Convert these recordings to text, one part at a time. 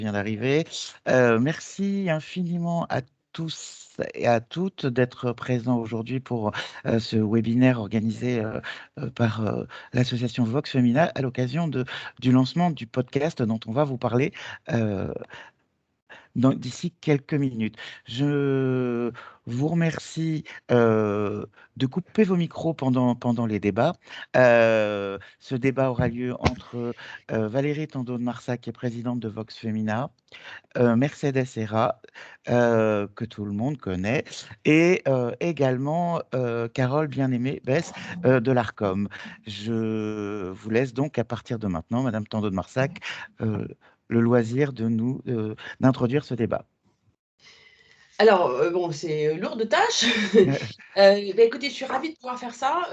vient d'arriver. Merci infiniment à tous et à toutes d'être présents aujourd'hui pour ce webinaire organisé par l'association Vox Femina à l'occasion du lancement du podcast dont on va vous parler d'ici quelques minutes. Je vous remercie de couper vos micros pendant les débats. Ce débat aura lieu entre Valérie Tando de Marsac, qui est présidente de Vox Femina, Mercedes Serra, que tout le monde connaît, et également Carole Bien-Aimée Bess de l'ARCOM. Je vous laisse donc à partir de maintenant, Madame Tando de Marsac, le loisir d'introduire ce débat. Alors, bon, c'est lourde tâche. Écoutez, je suis ravie de pouvoir faire ça.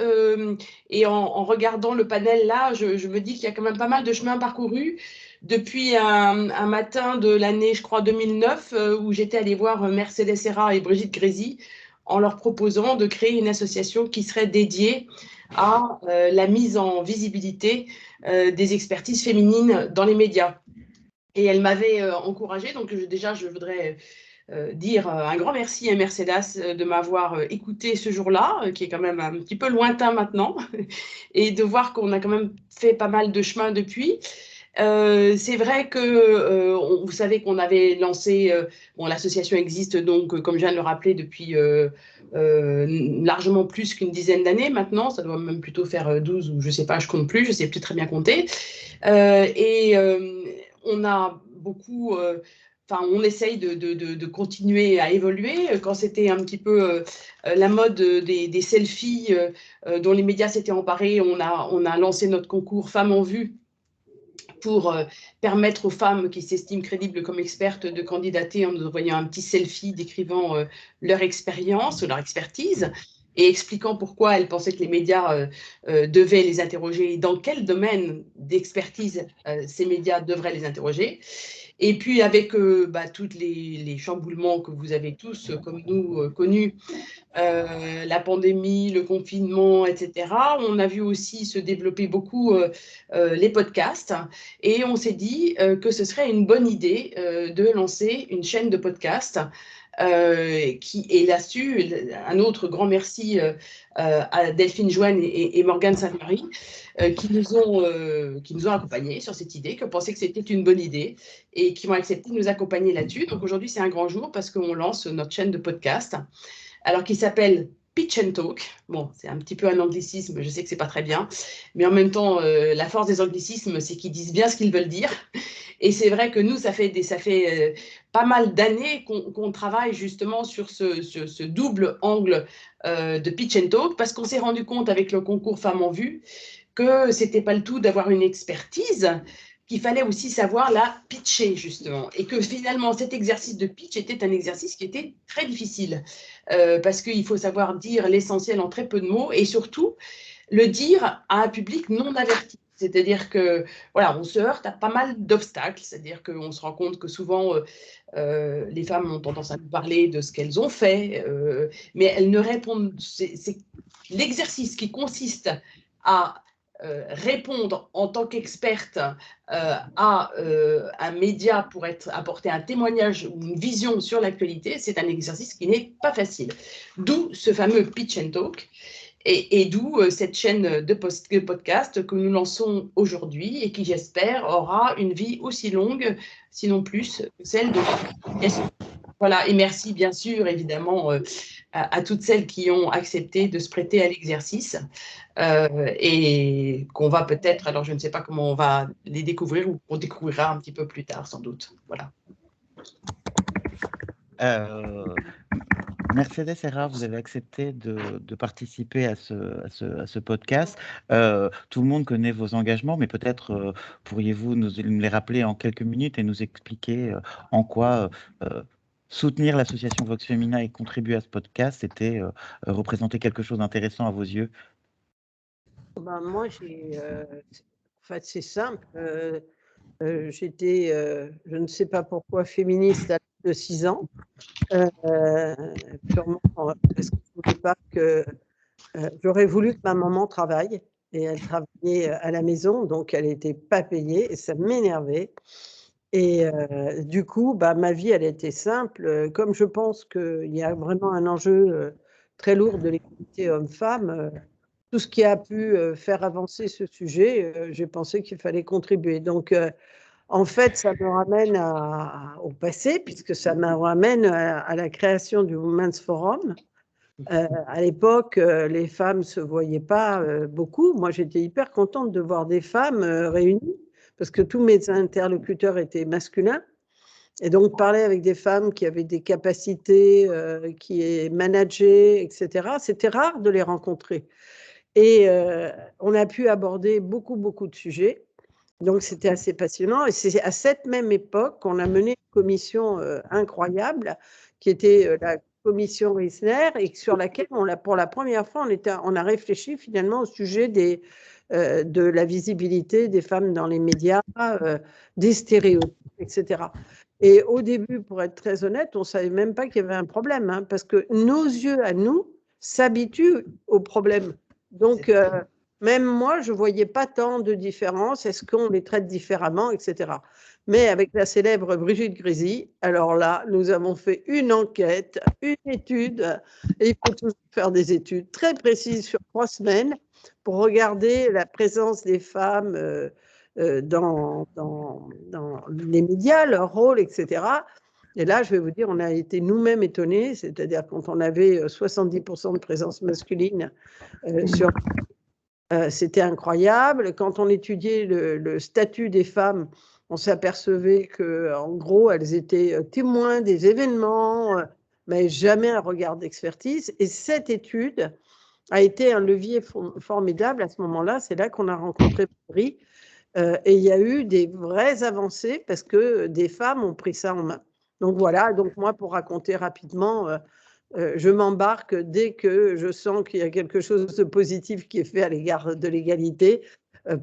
Et en regardant le panel là, je me dis qu'il y a quand même pas mal de chemin parcouru depuis un matin de l'année, je crois, 2009, où j'étais allée voir Mercedes Serra et Brigitte Grésy en leur proposant de créer une association qui serait dédiée à la mise en visibilité des expertises féminines dans les médias. Et elle m'avait encouragée, donc déjà, je voudrais dire un grand merci à Mercedes de m'avoir écouté ce jour-là, qui est quand même un petit peu lointain maintenant, et de voir qu'on a quand même fait pas mal de chemin depuis. C'est vrai que vous savez qu'on avait lancé, bon, l'association existe donc, comme je viens de le rappeler, depuis largement plus qu'une dizaine d'années maintenant. Ça doit même plutôt faire 12 ou je sais pas, je compte plus, je sais plus très bien compter. On a beaucoup enfin, on essaye de continuer à évoluer. Quand c'était un petit peu la mode des selfies dont les médias s'étaient emparés, on a lancé notre concours Femmes en vue pour permettre aux femmes qui s'estiment crédibles comme expertes de candidater en nous envoyant un petit selfie décrivant leur expérience ou leur expertise et expliquant pourquoi elles pensaient que les médias devaient les interroger et dans quel domaine d'expertise ces médias devraient les interroger. Et puis avec tous les chamboulements que vous avez tous, comme nous, connus, la pandémie, le confinement, etc., on a vu aussi se développer beaucoup les podcasts. Et on s'est dit que ce serait une bonne idée de lancer une chaîne de podcasts. Et là-dessus, un autre grand merci à Delphine Joanne et Morgane Sainte-Marie qui nous ont accompagnés sur cette idée, qui ont pensé que c'était une bonne idée et qui ont accepté de nous accompagner là-dessus. Donc aujourd'hui, c'est un grand jour parce qu'on lance notre chaîne de podcast, alors qui s'appelle Pitch and Talk. Bon, c'est un petit peu un anglicisme, je sais que c'est pas très bien, mais en même temps, la force des anglicismes, c'est qu'ils disent bien ce qu'ils veulent dire. Et c'est vrai que nous, ça fait pas mal d'années qu'on travaille justement sur ce double angle de Pitch and Talk, parce qu'on s'est rendu compte avec le concours Femmes en vue que c'était pas le tout d'avoir une expertise, qu'il fallait aussi savoir la pitcher, justement. Et que finalement, cet exercice de pitch était un exercice qui était très difficile, parce qu'il faut savoir dire l'essentiel en très peu de mots, et surtout, le dire à un public non averti. C'est-à-dire que, voilà, on se heurte à pas mal d'obstacles, c'est-à-dire qu'on se rend compte que souvent, les femmes ont tendance à nous parler de ce qu'elles ont fait, mais elles ne répondent... C'est l'exercice qui consiste à répondre en tant qu'experte à un média pour apporter un témoignage ou une vision sur l'actualité, c'est un exercice qui n'est pas facile. D'où ce fameux pitch and talk. Et d'où cette chaîne de podcast que nous lançons aujourd'hui et qui, j'espère, aura une vie aussi longue, sinon plus, que celle de... Voilà, et merci bien sûr, évidemment, à toutes celles qui ont accepté de se prêter à l'exercice et qu'on va peut-être, alors je ne sais pas comment on va les découvrir ou on découvrira un petit peu plus tard, sans doute. Voilà. Mercedes Serra, vous avez accepté de participer à ce podcast. Tout le monde connaît vos engagements, mais peut-être pourriez-vous nous les rappeler en quelques minutes et nous expliquer en quoi soutenir l'association Vox Femina et contribuer à ce podcast, c'était représenter quelque chose d'intéressant à vos yeux? Moi, en fait, c'est simple. J'étais, je ne sais pas pourquoi, féministe à l'âge de 6 ans, purement parce que je voulais pas que... j'aurais voulu que ma maman travaille, et elle travaillait à la maison, donc elle n'était pas payée, et ça m'énervait. Et du coup, ma vie, elle était simple. Comme je pense qu'il y a vraiment un enjeu très lourd de l'égalité homme-femme, tout ce qui a pu faire avancer ce sujet, j'ai pensé qu'il fallait contribuer. Donc, en fait, ça me ramène au passé, puisque ça me ramène à la création du Women's Forum. À l'époque, les femmes ne se voyaient pas beaucoup. Moi, j'étais hyper contente de voir des femmes réunies, parce que tous mes interlocuteurs étaient masculins. Et donc, parler avec des femmes qui avaient des capacités, qui manageaient, etc., c'était rare de les rencontrer. Et on a pu aborder beaucoup, beaucoup de sujets. Donc, c'était assez passionnant. Et c'est à cette même époque qu'on a mené une commission incroyable, qui était la commission Riesner, et sur laquelle, pour la première fois, on a réfléchi finalement au sujet de la visibilité des femmes dans les médias, des stéréotypes, etc. Et au début, pour être très honnête, on ne savait même pas qu'il y avait un problème, hein, parce que nos yeux à nous s'habituent au problème. Donc, même moi, je ne voyais pas tant de différence. Est-ce qu'on les traite différemment, etc. Mais avec la célèbre Brigitte Grisi, alors là, nous avons fait une enquête, une étude, et il faut toujours faire des études très précises sur 3 semaines pour regarder la présence des femmes dans les médias, leur rôle, etc. Et là, je vais vous dire, on a été nous-mêmes étonnés, c'est-à-dire quand on avait 70% de présence masculine sur c'était incroyable. Quand on étudiait le statut des femmes, on s'apercevait qu'en gros, elles étaient témoins des événements, mais jamais un regard d'expertise. Et cette étude a été un levier formidable à ce moment-là. C'est là qu'on a rencontré Paris. Et il y a eu des vraies avancées parce que des femmes ont pris ça en main. Donc voilà, donc moi, pour raconter rapidement, je m'embarque dès que je sens qu'il y a quelque chose de positif qui est fait à l'égard de l'égalité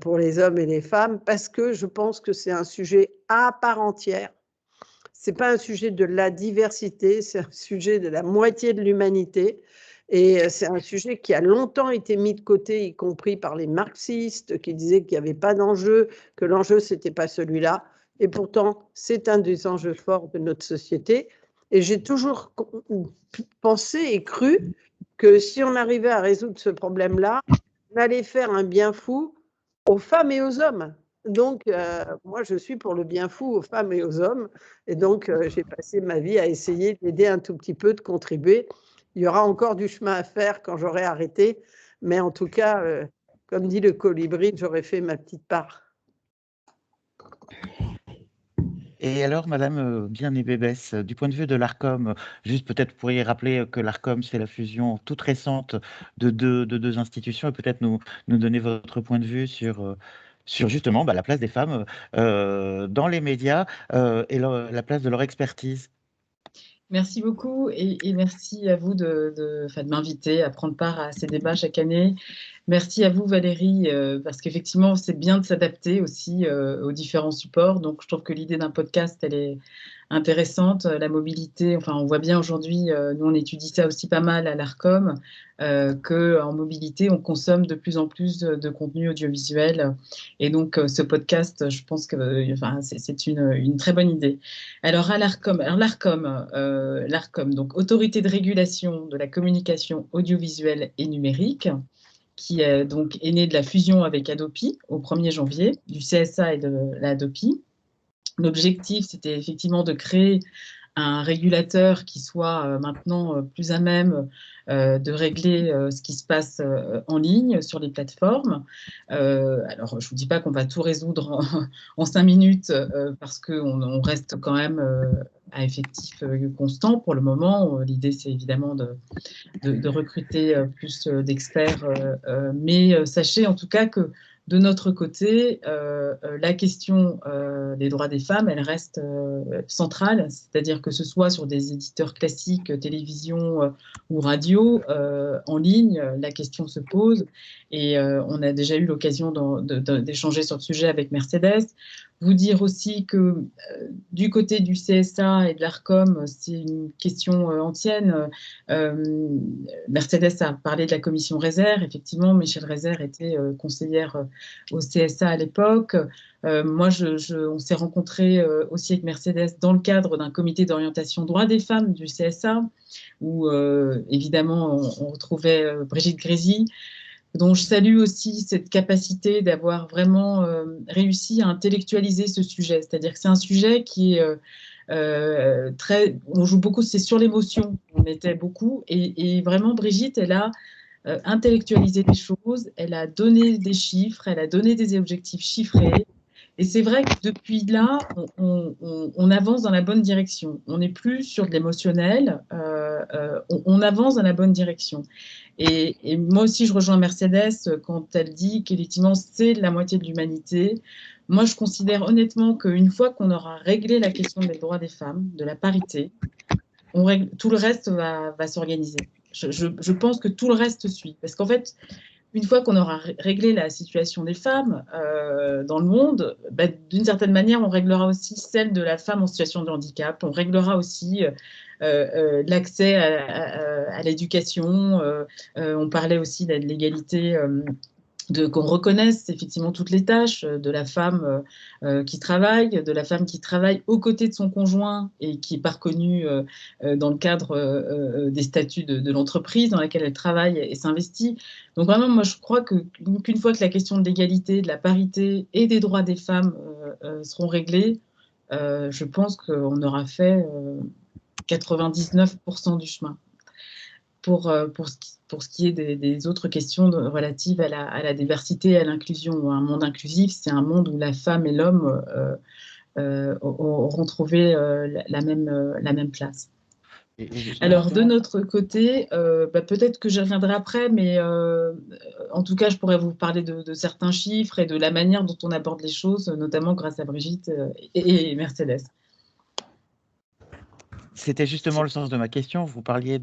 pour les hommes et les femmes, parce que je pense que c'est un sujet à part entière. Ce n'est pas un sujet de la diversité, c'est un sujet de la moitié de l'humanité. Et c'est un sujet qui a longtemps été mis de côté, y compris par les marxistes, qui disaient qu'il n'y avait pas d'enjeu, que l'enjeu, ce n'était pas celui-là. Et pourtant, c'est un des enjeux forts de notre société. Et j'ai toujours pensé et cru que si on arrivait à résoudre ce problème-là, on allait faire un bien fou aux femmes et aux hommes. Donc, moi, je suis pour le bien fou aux femmes et aux hommes. Et donc, j'ai passé ma vie à essayer d'aider un tout petit peu, de contribuer. Il y aura encore du chemin à faire quand j'aurai arrêté. Mais en tout cas, comme dit le colibri, j'aurais fait ma petite part. Et alors, Madame Bien-Aimée Besse, du point de vue de l'ARCOM, juste peut-être vous pourriez rappeler que l'ARCOM, c'est la fusion toute récente de deux institutions, et peut-être nous donner votre point de vue sur justement la place des femmes dans les médias et la place de leur expertise. Merci beaucoup et merci à vous de m'inviter à prendre part à ces débats chaque année. Merci à vous Valérie, parce qu'effectivement c'est bien de s'adapter aussi aux différents supports. Donc je trouve que l'idée d'un podcast, elle est intéressante. La mobilité, enfin on voit bien aujourd'hui, nous on étudie ça aussi pas mal à l'ARCOM, qu'en mobilité on consomme de plus en plus de contenu audiovisuel. Et donc ce podcast, je pense que c'est une très bonne idée. Alors à l'ARCOM, l'ARCOM, donc Autorité de régulation de la communication audiovisuelle et numérique, qui donc est né de la fusion avec Adopi au 1er janvier, du CSA et de la Adopi. L'objectif, c'était effectivement de créer un régulateur qui soit maintenant plus à même de régler ce qui se passe en ligne sur les plateformes. Alors, je ne vous dis pas qu'on va tout résoudre en 5 minutes parce qu'on reste quand même à effectif constant pour le moment. L'idée, c'est évidemment de recruter plus d'experts. Mais sachez en tout cas que de notre côté, la question des droits des femmes, elle reste centrale, c'est-à-dire que ce soit sur des éditeurs classiques, télévision ou radio, en ligne, la question se pose et on a déjà eu l'occasion d'échanger sur le sujet avec Mercedes. Vous dire aussi que du côté du CSA et de l'ARCOM, c'est une question ancienne. Mercedes a parlé de la commission Rézère. Effectivement, Michel Rézère était conseillère au CSA à l'époque. Moi, on s'est rencontrés aussi avec Mercedes dans le cadre d'un comité d'orientation droits des femmes du CSA, où évidemment on retrouvait Brigitte Grésy, dont je salue aussi cette capacité d'avoir vraiment réussi à intellectualiser ce sujet. C'est-à-dire que c'est un sujet qui est on joue beaucoup, c'est sur l'émotion, on était beaucoup, et vraiment Brigitte, elle a intellectualisé des choses, elle a donné des chiffres, elle a donné des objectifs chiffrés, et c'est vrai que depuis là, on avance dans la bonne direction. On n'est plus sur de l'émotionnel, on avance dans la bonne direction. Et moi aussi, je rejoins Mercedes quand elle dit qu'effectivement, c'est la moitié de l'humanité. Moi, je considère honnêtement qu'une fois qu'on aura réglé la question des droits des femmes, de la parité, tout le reste va s'organiser. Je pense que tout le reste suit. Parce qu'en fait, une fois qu'on aura réglé la situation des femmes dans le monde, bah, d'une certaine manière, on réglera aussi celle de la femme en situation de handicap. On réglera aussi l'accès à l'éducation. On parlait aussi de l'égalité. Qu'on reconnaisse effectivement toutes les tâches de la femme qui travaille, aux côtés de son conjoint et qui n'est pas reconnue dans le cadre des statuts de l'entreprise dans laquelle elle travaille et s'investit. Donc vraiment, moi, je crois qu'une fois que la question de l'égalité, de la parité et des droits des femmes seront réglés, je pense qu'on aura fait 99% du chemin. Pour ce qui est des autres questions relatives à la diversité et à l'inclusion. Un monde inclusif, c'est un monde où la femme et l'homme auront trouvé la même place. Alors, de notre côté, peut-être que j'y reviendrai après, mais en tout cas, je pourrais vous parler de certains chiffres et de la manière dont on aborde les choses, notamment grâce à Brigitte et Mercedes. C'était justement le sens de ma question. Vous parliez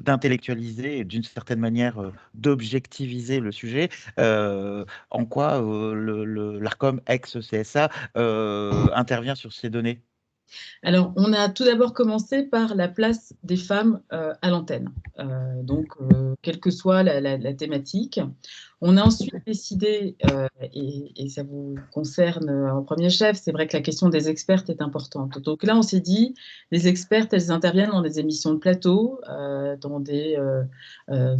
d'intellectualiser et d'une certaine manière d'objectiviser le sujet. En quoi l'ARCOM ex-CSA intervient sur ces données? Alors, on a tout d'abord commencé par la place des femmes à l'antenne. Donc, quelle que soit la thématique. On a ensuite décidé, et ça vous concerne en premier chef, c'est vrai que la question des expertes est importante. Donc là, on s'est dit, les expertes, elles interviennent dans des émissions de plateau, dans des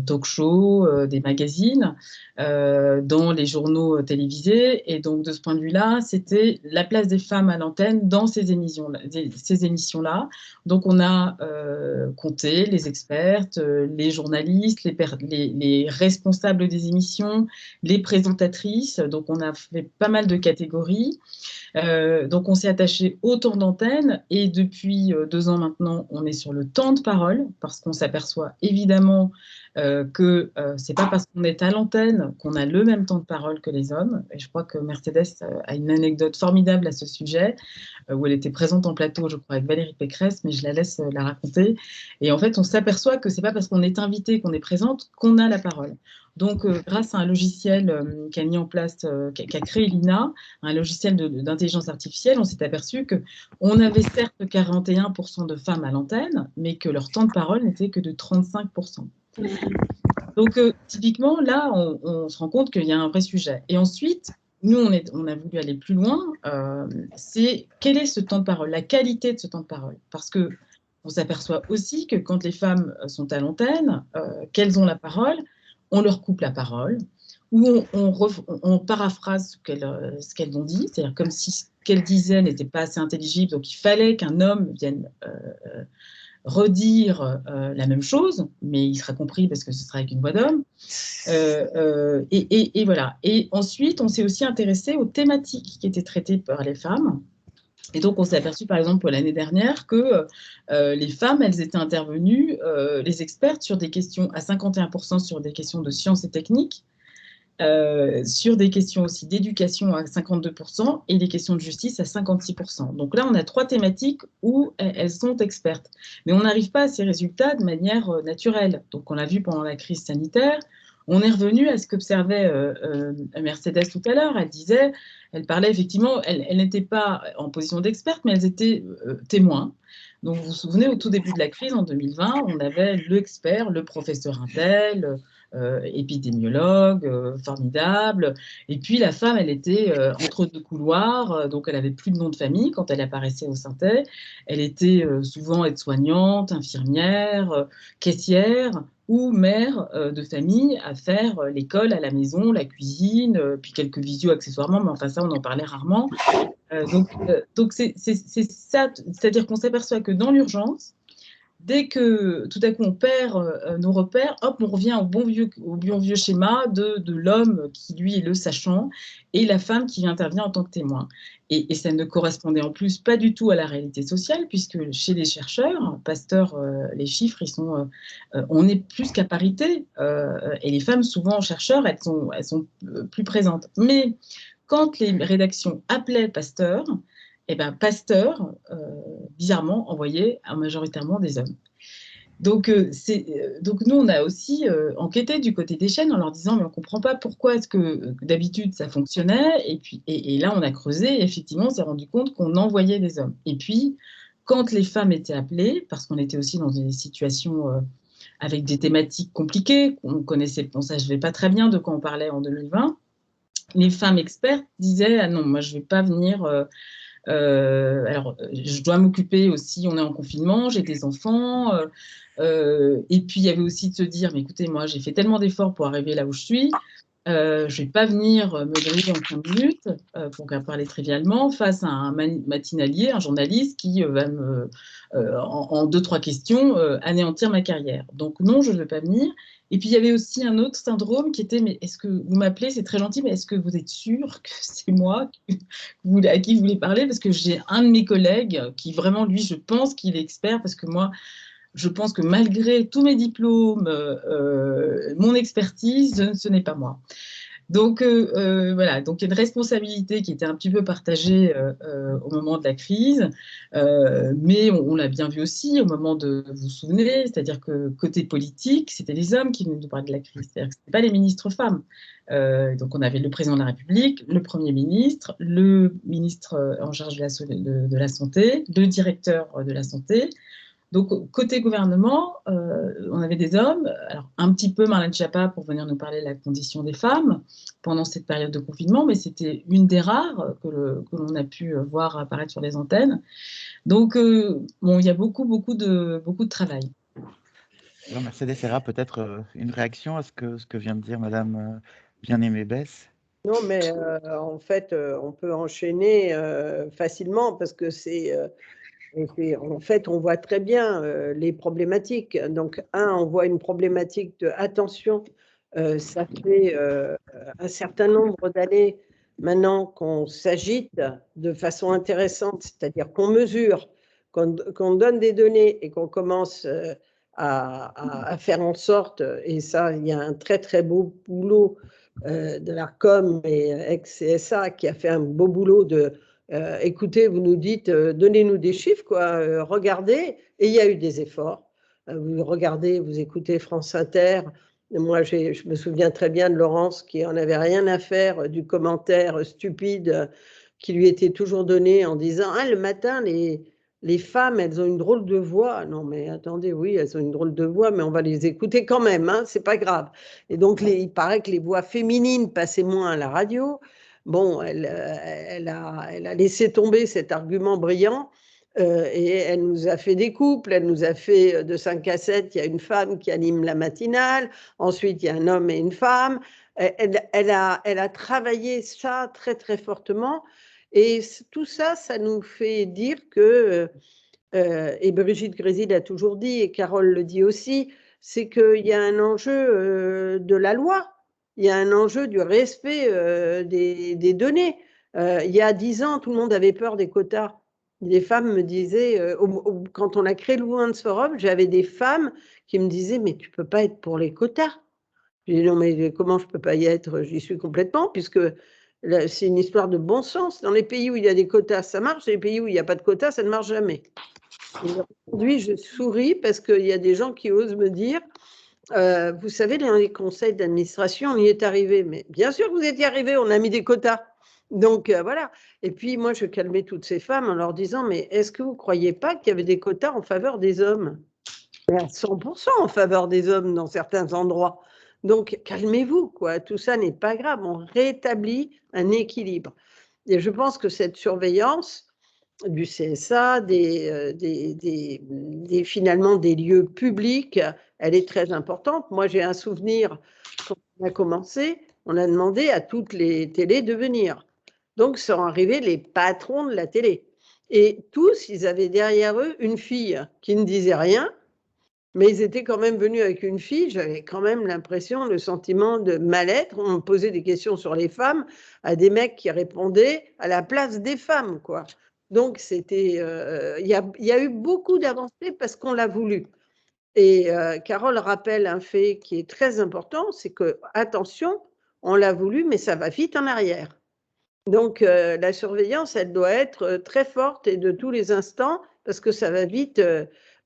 talk-shows, des magazines, dans les journaux télévisés. Et donc, de ce point de vue-là, c'était la place des femmes à l'antenne dans ces émissions-là. Donc, on a compté les expertes, les journalistes, les responsables des émissions, les présentatrices. Donc, on a fait pas mal de catégories. Donc, on s'est attaché au temps d'antenne et depuis 2 ans maintenant, on est sur le temps de parole parce qu'on s'aperçoit évidemment que c'est pas parce qu'on est à l'antenne qu'on a le même temps de parole que les hommes. Et je crois que Mercedes a une anecdote formidable à ce sujet où elle était présente en plateau, je crois, avec Valérie Pécresse, mais je la laisse la raconter. Et en fait, on s'aperçoit que c'est pas parce qu'on est invité, qu'on est présente, qu'on a la parole. Donc, grâce à un logiciel qu'a mis en place, qu'a créé l'INA, un logiciel d'intelligence artificielle, on s'est aperçu qu'on avait certes 41% de femmes à l'antenne, mais que leur temps de parole n'était que de 35%. Donc, typiquement, là, on se rend compte qu'il y a un vrai sujet. Et ensuite, nous, on a voulu aller plus loin. C'est quel est ce temps de parole, la qualité de ce temps de parole. Parce qu'on s'aperçoit aussi que quand les femmes sont à l'antenne, qu'elles ont la parole, on leur coupe la parole, ou on paraphrase ce qu'elles ont dit, c'est-à-dire comme si ce qu'elles disaient n'était pas assez intelligible, donc il fallait qu'un homme vienne redire la même chose, mais il sera compris parce que ce sera avec une voix d'homme. Et voilà. Et ensuite, on s'est aussi intéressé aux thématiques qui étaient traitées par les femmes. Et donc, on s'est aperçu, par exemple, l'année dernière, que les femmes, elles étaient intervenues, les expertes, sur des questions, à 51% sur des questions de sciences et techniques, sur des questions aussi d'éducation à 52% et des questions de justice à 56%. Donc là, on a 3 thématiques où elles sont expertes. Mais on n'arrive pas à ces résultats de manière naturelle. Donc, on l'a vu pendant la crise sanitaire. On est revenu à ce qu'observait Mercedes tout à l'heure. Elle parlait effectivement, elle n'était pas en position d'experte, mais elles étaient témoins. Donc, vous vous souvenez, au tout début de la crise, en 2020, on avait l'expert, le professeur Intel, épidémiologue, formidable. Et puis, la femme, elle était entre deux couloirs, donc elle n'avait plus de nom de famille quand elle apparaissait au synthé. Elle était souvent aide-soignante, infirmière, caissière ou mère de famille à faire l'école à la maison, la cuisine, puis quelques visios accessoirement, mais enfin ça, on en parlait rarement. Donc c'est ça, c'est-à-dire qu'on s'aperçoit que dans l'urgence, dès que tout à coup on perd nos repères, hop, on revient au bon vieux schéma de l'homme qui lui est le sachant et la femme qui intervient en tant que témoin. Et ça ne correspondait en plus pas du tout à la réalité sociale, puisque chez les chercheurs, Pasteur, les chiffres, on est plus qu'à parité, et les femmes, souvent chercheurs, elles sont plus présentes. Mais quand les rédactions appelaient Pasteur, eh ben, Pasteur, bizarrement, envoyait majoritairement des hommes. Donc, donc nous, on a aussi enquêté du côté des chaînes en leur disant, mais on ne comprend pas pourquoi est-ce que d'habitude ça fonctionnait. Et là, on a creusé et effectivement, on s'est rendu compte qu'on envoyait des hommes. Et puis, quand les femmes étaient appelées, parce qu'on était aussi dans des situations avec des thématiques compliquées, on connaissait, on ne savait pas très bien de quoi on parlait en 2020, les femmes expertes disaient, ah non, moi, je ne vais pas venir... alors, je dois m'occuper aussi, on est en confinement, j'ai des enfants. Et puis, il y avait aussi de se dire, mais écoutez, moi, j'ai fait tellement d'efforts pour arriver là où je suis. Je ne vais pas venir me griller en 5 minutes, pour parler trivialement, face à un matinalier, un journaliste qui va en 2-3 questions, anéantir ma carrière. Donc non, je ne veux pas venir. Et puis il y avait aussi un autre syndrome qui était, mais est-ce que vous m'appelez, c'est très gentil, mais est-ce que vous êtes sûr que c'est moi à qui vous voulez parler? Parce que j'ai un de mes collègues qui vraiment, lui, je pense qu'il est expert, parce que moi, je pense que malgré tous mes diplômes, mon expertise, ce n'est pas moi. Donc voilà, donc il y a une responsabilité qui était un petit peu partagée au moment de la crise, mais on l'a bien vu aussi au moment de, vous vous souvenez, c'est-à-dire que côté politique, c'était les hommes qui nous parlaient de la crise, c'est-à-dire que ce n'était pas les ministres femmes. Donc on avait le président de la République, le Premier ministre, le ministre en charge de la santé, le directeur de la santé. Donc, côté gouvernement, on avait des hommes, alors un petit peu Marlène Schiappa pour venir nous parler de la condition des femmes pendant cette période de confinement, mais c'était une des rares que l'on a pu voir apparaître sur les antennes. Donc, bon, il y a beaucoup de travail. Alors, Mercedes Serra, peut-être une réaction à ce que vient de dire Madame Bien-Aimée Besse? Non, mais en fait, on peut enchaîner facilement parce que en fait, on voit très bien les problématiques. Donc, on voit une problématique de attention. Ça fait un certain nombre d'années maintenant qu'on s'agite de façon intéressante, c'est-à-dire qu'on mesure, qu'on donne des données et qu'on commence à faire en sorte, et ça, il y a un très très beau boulot de l'ARCOM et ex-CSA qui a fait un beau boulot de écoutez, vous nous dites, donnez-nous des chiffres, quoi, regardez, et il y a eu des efforts. Vous regardez, vous écoutez France Inter. Moi, je me souviens très bien de Laurence qui en avait rien à faire du commentaire stupide qui lui était toujours donné en disant « Ah, le matin, les femmes, elles ont une drôle de voix. » Non, mais attendez, oui, elles ont une drôle de voix, mais on va les écouter quand même, hein, c'est pas grave. Et donc, il paraît que les voix féminines passaient moins à la radio. Bon, elle a laissé tomber cet argument brillant et elle nous a fait des couples, elle nous a fait de 5 à 7, il y a une femme qui anime la matinale, ensuite il y a un homme et une femme. Elle a travaillé ça très très fortement et tout ça, ça nous fait dire que, et Brigitte Grésy l'a toujours dit et Carole le dit aussi, c'est qu'il y a un enjeu de la loi. Il y a un enjeu du respect des données. Il y a 10 ans, tout le monde avait peur des quotas. Les femmes me disaient, quand on a créé le Women's Forum, j'avais des femmes qui me disaient, mais tu ne peux pas être pour les quotas. Je dis, non, mais comment je ne peux pas y être? J'y suis complètement, puisque c'est une histoire de bon sens. Dans les pays où il y a des quotas, ça marche. Dans les pays où il n'y a pas de quotas, ça ne marche jamais. Aujourd'hui, je souris parce qu'il y a des gens qui osent me dire, Vous savez, dans les conseils d'administration, on y est arrivé. Mais bien sûr que vous êtes y arrivé, on a mis des quotas. Donc voilà. Et puis moi, je calmais toutes ces femmes en leur disant, mais est-ce que vous ne croyez pas qu'il y avait des quotas en faveur des hommes? À 100% en faveur des hommes dans certains endroits. Donc calmez-vous, quoi. Tout ça n'est pas grave. On rétablit un équilibre. Et je pense que cette surveillance du CSA, finalement des lieux publics, elle est très importante. Moi, j'ai un souvenir, quand on a commencé, on a demandé à toutes les télés de venir. Donc, sont arrivés les patrons de la télé. Et tous, ils avaient derrière eux une fille qui ne disait rien, mais ils étaient quand même venus avec une fille. J'avais quand même l'impression, le sentiment de mal-être. On me posait des questions sur les femmes à des mecs qui répondaient à la place des femmes, quoi. Donc, c'était, il y a eu beaucoup d'avancées parce qu'on l'a voulu. Et Carole rappelle un fait qui est très important, c'est que, attention, on l'a voulu, mais ça va vite en arrière. Donc, la surveillance, elle doit être très forte et de tous les instants, parce que ça va vite.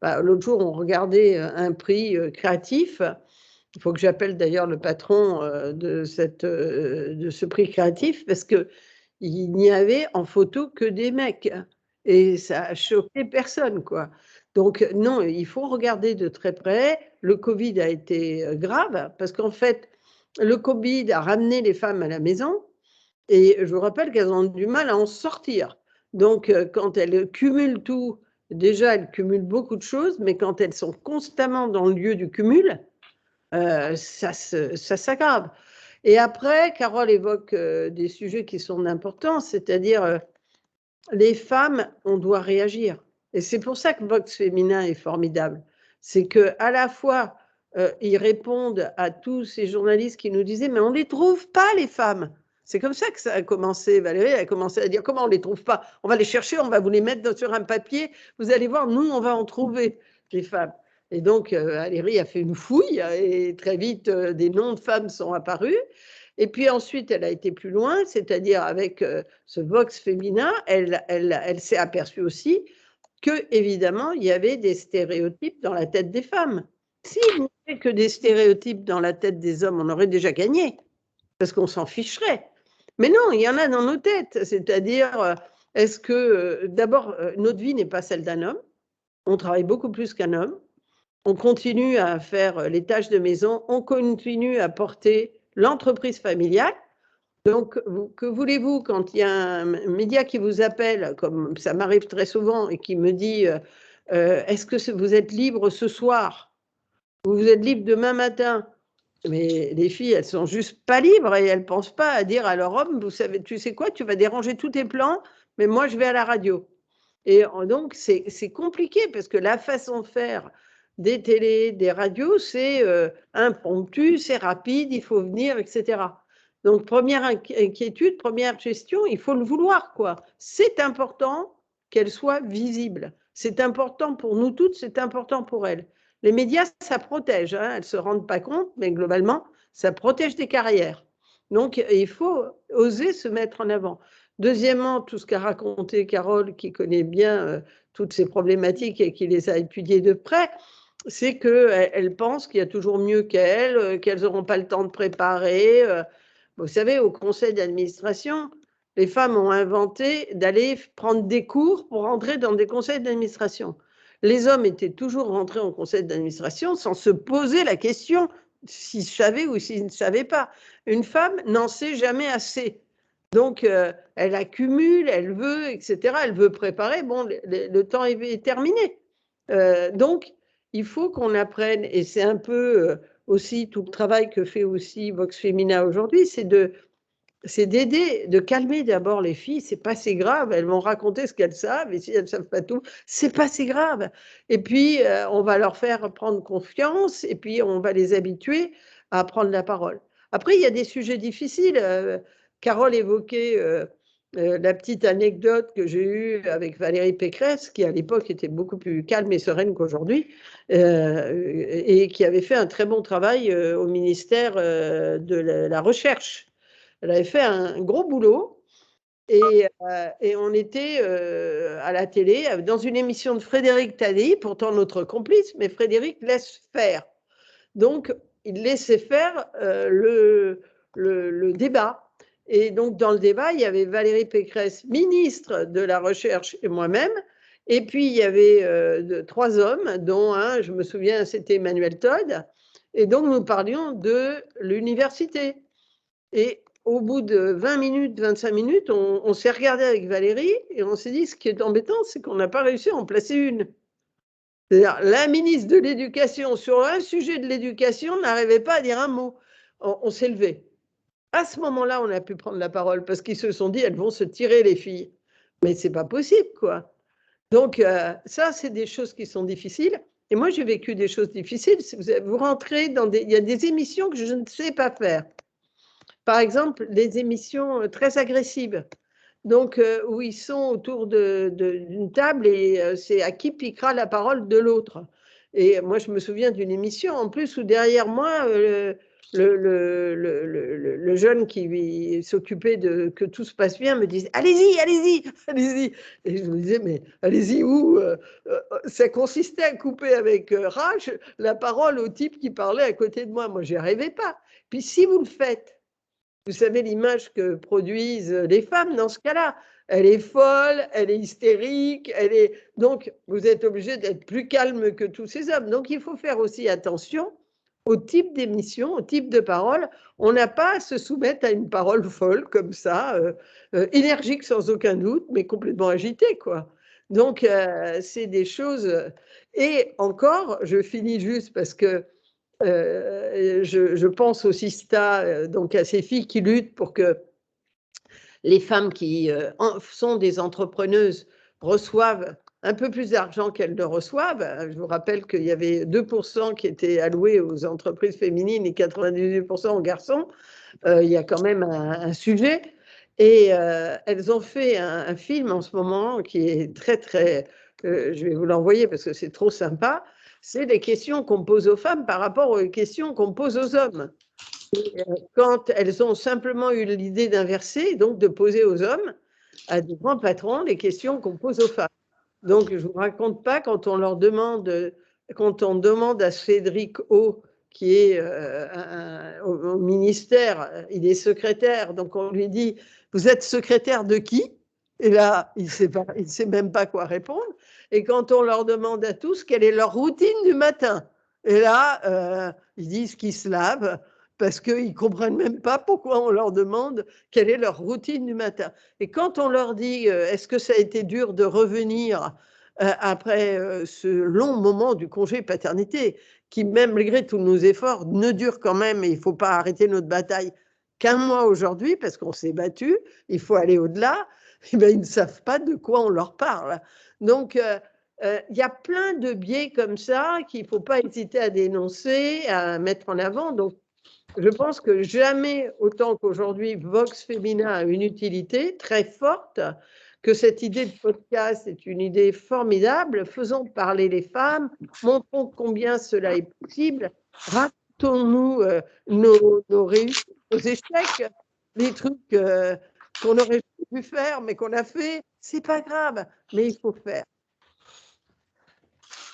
L'autre jour, on regardait un prix créatif. Il faut que j'appelle d'ailleurs le patron de ce prix créatif, parce qu'il n'y avait en photo que des mecs. Et ça a choqué personne, quoi. Donc, non, il faut regarder de très près. Le Covid a été grave, parce qu'en fait, le Covid a ramené les femmes à la maison. Et je vous rappelle qu'elles ont du mal à en sortir. Donc, quand elles cumulent tout, déjà, elles cumulent beaucoup de choses, mais quand elles sont constamment dans le lieu du cumul, ça s'aggrave. Et après, Carole évoque des sujets qui sont importants, c'est-à-dire les femmes, on doit réagir. Et c'est pour ça que Vox Féminin est formidable. C'est qu'à la fois, ils répondent à tous ces journalistes qui nous disaient « mais on ne les trouve pas, les femmes ». C'est comme ça que ça a commencé. Valérie a commencé à dire « comment on ne les trouve pas? On va les chercher, on va vous les mettre sur un papier. Vous allez voir, nous, on va en trouver, les femmes ». Et donc, Valérie a fait une fouille et très vite, des noms de femmes sont apparus. Et puis ensuite, elle a été plus loin, c'est-à-dire avec ce Vox Féminin, elle s'est aperçue aussi que, évidemment, il y avait des stéréotypes dans la tête des femmes. S'il n'y avait que des stéréotypes dans la tête des hommes, on aurait déjà gagné, parce qu'on s'en ficherait. Mais non, il y en a dans nos têtes, c'est-à-dire, est-ce que, d'abord, notre vie n'est pas celle d'un homme, on travaille beaucoup plus qu'un homme, on continue à faire les tâches de maison, on continue à porter l'entreprise familiale. Donc, que voulez-vous quand il y a un média qui vous appelle, comme ça m'arrive très souvent, et qui me dit est-ce que vous êtes libre ce soir ou vous êtes libre demain matin? Mais les filles, elles sont juste pas libres et elles ne pensent pas à dire à leur homme, vous savez, tu sais quoi, tu vas déranger tous tes plans, mais moi je vais à la radio. Et donc, c'est compliqué parce que la façon de faire des télés, des radios, c'est impromptu, c'est rapide, il faut venir, etc. Donc, première inquiétude, première question, il faut le vouloir, quoi. C'est important qu'elle soit visible. C'est important pour nous toutes, c'est important pour elles. Les médias, ça protège, hein, elles ne se rendent pas compte, mais globalement, ça protège des carrières. Donc, il faut oser se mettre en avant. Deuxièmement, tout ce qu'a raconté Carole, qui connaît bien toutes ces problématiques et qui les a étudiées de près, c'est qu'elle pense qu'il y a toujours mieux qu'elles, qu'elles n'auront pas le temps de préparer. Vous savez, au conseil d'administration, les femmes ont inventé d'aller prendre des cours pour entrer dans des conseils d'administration. Les hommes étaient toujours rentrés en conseil d'administration sans se poser la question s'ils savaient ou s'ils ne savaient pas. Une femme n'en sait jamais assez. Donc, elle accumule, elle veut, etc. Elle veut préparer. Bon, le temps est terminé. Donc, il faut qu'on apprenne, et c'est un peu aussi tout le travail que fait aussi Vox Femina aujourd'hui, c'est d'aider, de calmer d'abord les filles. C'est pas si grave, elles vont raconter ce qu'elles savent, et si elles ne savent pas tout, c'est pas si grave. Et puis, on va leur faire prendre confiance, et puis on va les habituer à prendre la parole. Après, il y a des sujets difficiles. Carole évoquait la petite anecdote que j'ai eue avec Valérie Pécresse, qui à l'époque était beaucoup plus calme et sereine qu'aujourd'hui, et qui avait fait un très bon travail au ministère de la Recherche. Elle avait fait un gros boulot et on était à la télé dans une émission de Frédéric Tadei, pourtant notre complice, mais Frédéric laisse faire. Donc, il laissait faire le débat. Et donc, dans le débat, il y avait Valérie Pécresse, ministre de la Recherche, et moi-même. Et puis, il y avait 3 hommes, dont un, je me souviens, c'était Emmanuel Todd. Et donc, nous parlions de l'université. Et au bout de 20 minutes, 25 minutes, on s'est regardé avec Valérie et on s'est dit, ce qui est embêtant, c'est qu'on n'a pas réussi à en placer une. C'est-à-dire, la ministre de l'Éducation, sur un sujet de l'éducation, n'arrivait pas à dire un mot. On s'est levé. À ce moment-là, on a pu prendre la parole parce qu'ils se sont dit, elles vont se tirer, les filles. Mais c'est pas possible, quoi. Donc, ça, c'est des choses qui sont difficiles. Et moi, j'ai vécu des choses difficiles. Vous rentrez dans il y a des émissions que je ne sais pas faire. Par exemple, des émissions très agressives. Donc, où ils sont autour d'une table et c'est à qui piquera la parole de l'autre. Et moi, je me souviens d'une émission, en plus, où derrière moi, le jeune qui s'occupait de que tout se passe bien me disait « Allez-y, allez-y, allez-y !» Et je me disais « Mais allez-y où ?» Ça consistait à couper avec rage la parole au type qui parlait à côté de moi. Moi, j'y arrivais pas. Puis si vous le faites, vous savez l'image que produisent les femmes dans ce cas-là. Elle est folle, elle est hystérique, donc vous êtes obligé d'être plus calme que tous ces hommes. Donc il faut faire aussi attention au type d'émission, au type de parole. On n'a pas à se soumettre à une parole folle comme ça, énergique sans aucun doute, mais complètement agitée, quoi. Donc c'est des choses. Et encore, je finis juste parce que je pense au Sista, donc à ces filles qui luttent pour que les femmes qui sont des entrepreneuses reçoivent un peu plus d'argent qu'elles ne reçoivent. Je vous rappelle qu'il y avait 2% qui étaient alloués aux entreprises féminines et 98% aux garçons. Il y a quand même un sujet. Et elles ont fait un film en ce moment qui est très, très... je vais vous l'envoyer parce que c'est trop sympa. C'est les questions qu'on pose aux femmes par rapport aux questions qu'on pose aux hommes. Et quand elles ont simplement eu l'idée d'inverser, donc de poser aux hommes, à des grands patrons, les questions qu'on pose aux femmes. Donc, je ne vous raconte pas quand on demande à Cédric O, qui est au ministère, il est secrétaire, donc on lui dit « Vous êtes secrétaire de qui ?» Et là, il ne sait même pas quoi répondre. Et quand on leur demande à tous quelle est leur routine du matin, et là, ils disent qu'ils se lavent parce qu'ils ne comprennent même pas pourquoi on leur demande quelle est leur routine du matin. Et quand on leur dit est-ce que ça a été dur de revenir après ce long moment du congé paternité, qui même malgré tous nos efforts ne dure quand même, et il ne faut pas arrêter notre bataille qu'un mois aujourd'hui parce qu'on s'est battu, il faut aller au-delà, et bien, ils ne savent pas de quoi on leur parle. Donc, il y a plein de biais comme ça qu'il ne faut pas hésiter à dénoncer, à mettre en avant. Donc, je pense que jamais autant qu'aujourd'hui, Vox Féminin a une utilité très forte, que cette idée de podcast est une idée formidable. Faisons parler les femmes, montrons combien cela est possible, racontons-nous nos réussites, nos échecs, les trucs qu'on aurait pu faire mais qu'on a fait. C'est pas grave, mais il faut faire.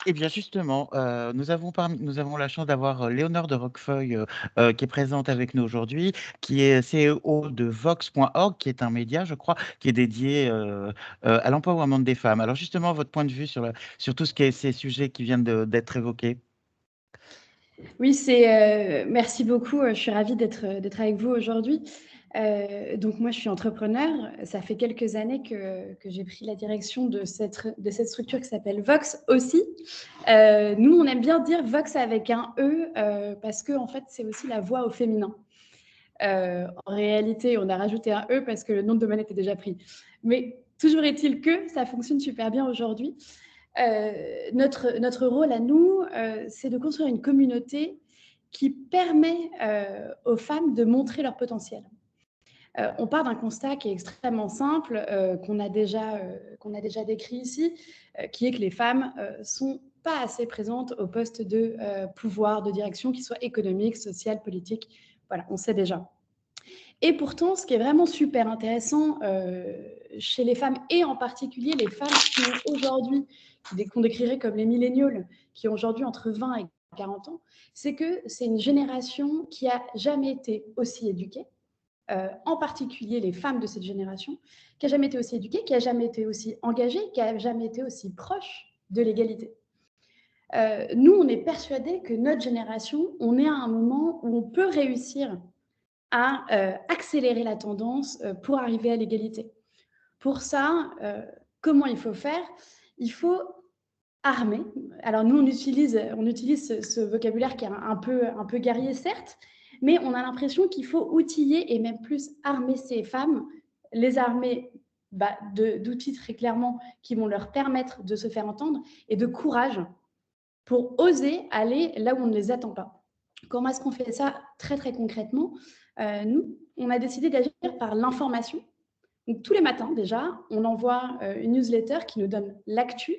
Eh bien, justement, nous avons la chance d'avoir Léonore de Roquefeuille qui est présente avec nous aujourd'hui, qui est CEO de Vox.org, qui est un média, je crois, qui est dédié à l'empowerment des femmes. Alors, justement, votre point de vue sur tout ce qui est ces sujets qui viennent d'être évoqués. Oui, merci beaucoup. Je suis ravie d'être avec vous aujourd'hui. Donc moi, je suis entrepreneur. Ça fait quelques années que j'ai pris la direction de cette structure qui s'appelle Vox aussi. Nous, on aime bien dire Vox avec un E parce que en fait, c'est aussi la voix au féminin. En réalité, on a rajouté un E parce que le nom de domaine était déjà pris. Mais toujours est-il que ça fonctionne super bien aujourd'hui. Notre rôle à nous, c'est de construire une communauté qui permet aux femmes de montrer leur potentiel. On part d'un constat qui est extrêmement simple, qu'on a déjà décrit ici, qui est que les femmes ne sont pas assez présentes au poste de pouvoir, de direction, qui soit économique, social, politique. Voilà, on sait déjà. Et pourtant, ce qui est vraiment super intéressant chez les femmes, et en particulier les femmes qui ont aujourd'hui, qu'on décrirait comme les millénials, qui ont aujourd'hui entre 20 et 40 ans, c'est que c'est une génération qui n'a jamais été aussi éduquée, en particulier les femmes de cette génération, qui n'a jamais été aussi éduquée, qui n'a jamais été aussi engagée, qui n'a jamais été aussi proche de l'égalité. Nous, on est persuadés que notre génération, on est à un moment où on peut réussir à accélérer la tendance pour arriver à l'égalité. Pour ça, comment il faut faire? Il faut armer. Alors nous, on utilise ce vocabulaire qui est un peu guerrier, certes, mais on a l'impression qu'il faut outiller et même plus armer ces femmes, les armer d'outils très clairement qui vont leur permettre de se faire entendre et de courage pour oser aller là où on ne les attend pas. Comment est-ce qu'on fait ça très, très concrètement? Nous, on a décidé d'agir par l'information. Donc, tous les matins, déjà, on envoie une newsletter qui nous donne l'actu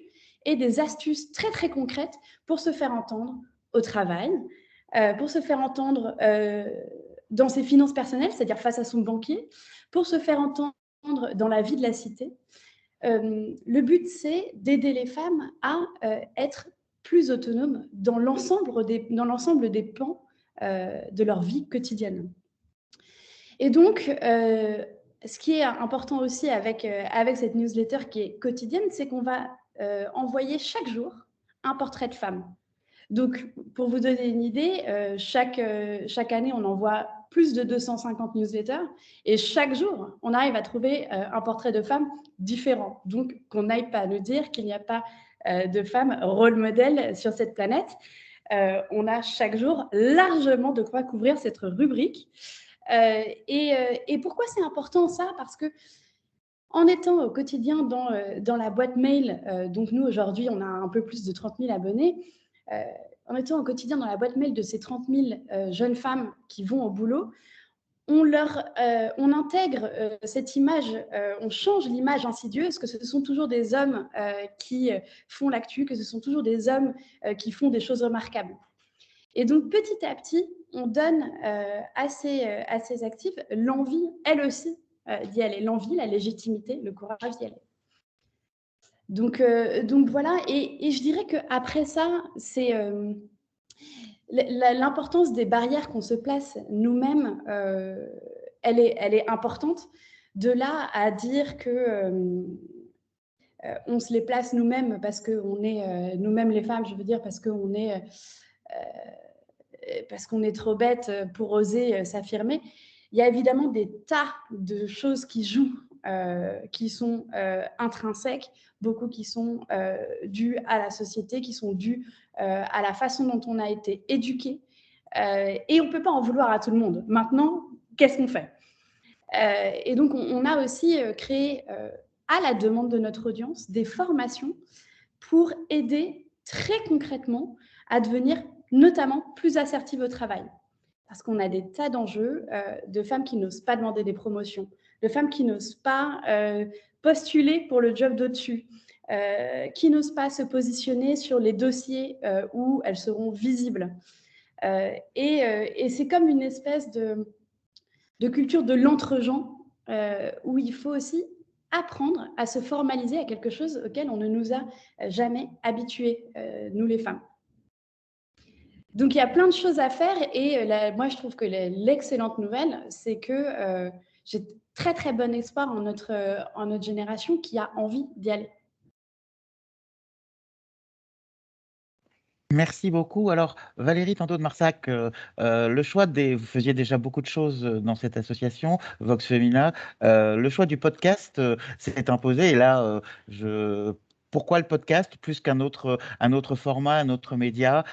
et des astuces très, très concrètes pour se faire entendre au travail, pour se faire entendre dans ses finances personnelles, c'est-à-dire face à son banquier, pour se faire entendre dans la vie de la cité. Le but, c'est d'aider les femmes à être plus autonomes dans l'ensemble des pans de leur vie quotidienne. Et donc, ce qui est important aussi avec cette newsletter qui est quotidienne, c'est qu'on va envoyer chaque jour un portrait de femme. Donc, pour vous donner une idée, chaque année, on envoie plus de 250 newsletters et chaque jour, on arrive à trouver un portrait de femme différent. Donc, qu'on n'aille pas nous dire qu'il n'y a pas de femmes rôle modèle sur cette planète. On a chaque jour largement de quoi couvrir cette rubrique. Et pourquoi c'est important ça? Parce que en étant au quotidien dans la boîte mail, donc nous aujourd'hui on a un peu plus de 30 000 abonnés, en étant au quotidien dans la boîte mail de ces 30 000 jeunes femmes qui vont au boulot, on intègre cette image, on change l'image insidieuse que ce sont toujours des hommes qui font l'actu, que ce sont toujours des hommes qui font des choses remarquables. Et donc, petit à petit, on donne à ces actifs l'envie, elle aussi, d'y aller. L'envie, la légitimité, le courage d'y aller. Donc voilà, et je dirais qu'après ça, c'est l'importance des barrières qu'on se place nous-mêmes, elle est importante. De là à dire que on se les place nous-mêmes parce qu'on est nous-mêmes les femmes, je veux dire parce qu'on est trop bête pour oser s'affirmer. Il y a évidemment des tas de choses qui jouent, qui sont intrinsèques, beaucoup qui sont dues à la société, qui sont dues à la façon dont on a été éduqué. Et on ne peut pas en vouloir à tout le monde. Maintenant, qu'est-ce qu'on fait? Et donc, on a aussi créé, à la demande de notre audience, des formations pour aider très concrètement à devenir notamment plus assertive au travail. Parce qu'on a des tas d'enjeux de femmes qui n'osent pas demander des promotions, de femmes qui n'osent pas postuler pour le job d'au-dessus, qui n'osent pas se positionner sur les dossiers où elles seront visibles. Et c'est comme une espèce de culture de l'entre-gens où il faut aussi apprendre à se formaliser à quelque chose auquel on ne nous a jamais habitués, nous les femmes. Donc, il y a plein de choses à faire et moi, je trouve que l'excellente nouvelle, c'est que j'ai très, très bon espoir en notre génération qui a envie d'y aller. Merci beaucoup. Alors, Valérie Tandeau de Marsac, le choix vous faisiez déjà beaucoup de choses dans cette association, Vox Femina. Le choix du podcast s'est imposé et là, pourquoi le podcast plus qu'un autre format, un autre média,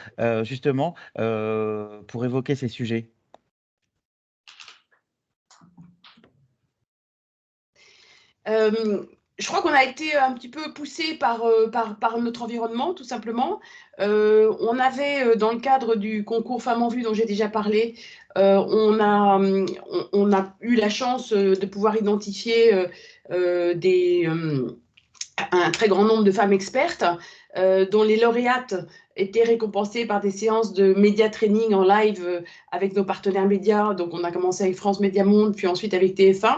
justement, pour évoquer ces sujets? Je crois qu'on a été un petit peu poussé par notre environnement, tout simplement. On avait, dans le cadre du concours Femmes en Vue dont j'ai déjà parlé, on a eu la chance de pouvoir identifier un très grand nombre de femmes expertes dont les lauréates étaient récompensées par des séances de média training en live avec nos partenaires médias. Donc, on a commencé avec France Média Monde, puis ensuite avec TF1.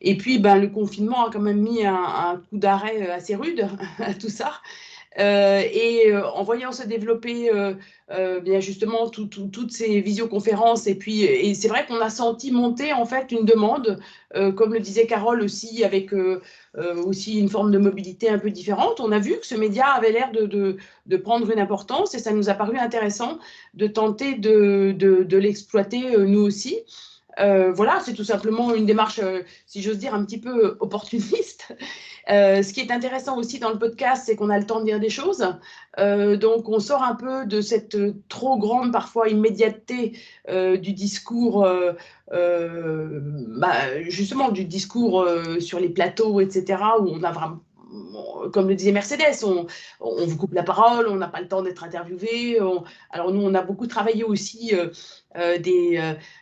Et puis, le confinement a quand même mis un coup d'arrêt assez rude à tout ça. En voyant se développer bien justement toutes ces visioconférences, et c'est vrai qu'on a senti monter en fait une demande, comme le disait Carole aussi, avec aussi une forme de mobilité un peu différente. On a vu que ce média avait l'air de prendre une importance, et ça nous a paru intéressant de tenter de l'exploiter nous aussi. Voilà, c'est tout simplement une démarche, si j'ose dire, un petit peu opportuniste. Ce qui est intéressant aussi dans le podcast, c'est qu'on a le temps de dire des choses. Donc, on sort un peu de cette trop grande, parfois, immédiateté du discours, justement, du discours sur les plateaux, etc., où on a vraiment, comme le disait Mercedes, on vous coupe la parole, on n'a pas le temps d'être interviewé. Alors, nous, on a beaucoup travaillé aussi